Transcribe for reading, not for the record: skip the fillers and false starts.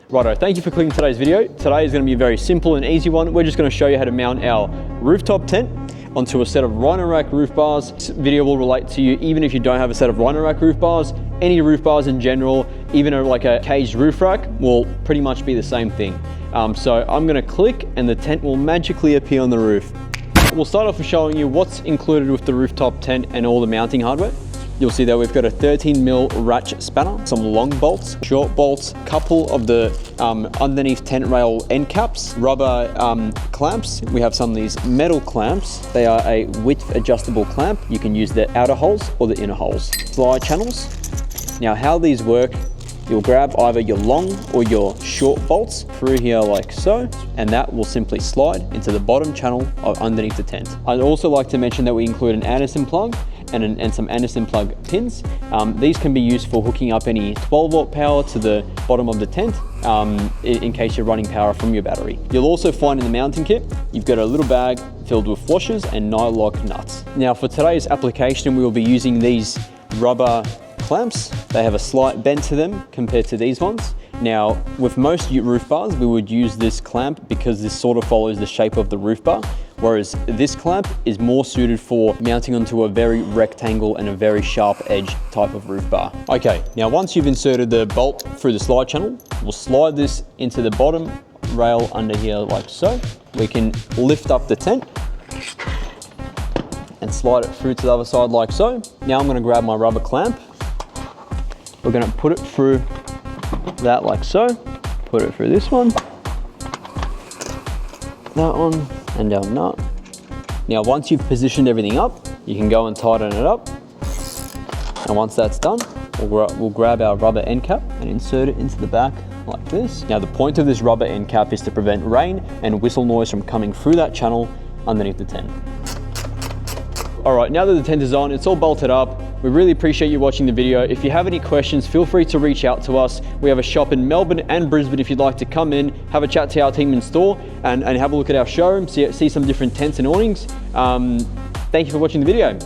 Righto, thank you for clicking today's video. Today is going to be a very simple and easy one. We're just going to show you how to mount our rooftop tent onto a set of Rhino Rack roof bars. This video will relate to you even if you don't have a set of Rhino Rack roof bars. Any roof bars in general, even like a caged roof rack, will pretty much be the same thing. So I'm going to click and the tent will magically appear on the roof. We'll start off with showing you what's included with the rooftop tent and all the mounting hardware. You'll see that we've got a 13mm ratchet spanner, some long bolts, short bolts, couple of the underneath tent rail end caps, rubber clamps. We have some of these metal clamps. They are a width adjustable clamp. You can use the outer holes or the inner holes. Slide channels. Now how these work, you'll grab either your long or your short bolts through here like so, and that will simply slide into the bottom channel of underneath the tent. I'd also like to mention that we include an Anderson plug and some Anderson plug pins. These can be used for hooking up any 12-volt power to the bottom of the tent in case you're running power from your battery. You'll also find in the mounting kit, you've got a little bag filled with washers and nylock nuts. Now for today's application, we will be using these rubber clamps. They have a slight bend to them compared to these ones. Now, with most roof bars, we would use this clamp because this sort of follows the shape of the roof bar, whereas this clamp is more suited for mounting onto a very rectangle and a very sharp edge type of roof bar. Okay, now once you've inserted the bolt through the slide channel, we'll slide this into the bottom rail under here like so. We can lift up the tent and slide it through to the other side like so. Now I'm going to grab my rubber clamp. We're going to put it through that like so, put it through this one, that one, and down that. Now once you've positioned everything up, you can go and tighten it up. And once that's done, we'll grab our rubber end cap and insert it into the back like this. Now the point of this rubber end cap is to prevent rain and whistle noise from coming through that channel underneath the tent. All right, now that the tent is on, it's all bolted up. We really appreciate you watching the video. If you have any questions, feel free to reach out to us. We have a shop in Melbourne and Brisbane if you'd like to come in, have a chat to our team in store and have a look at our showroom, see some different tents and awnings. Thank you for watching the video.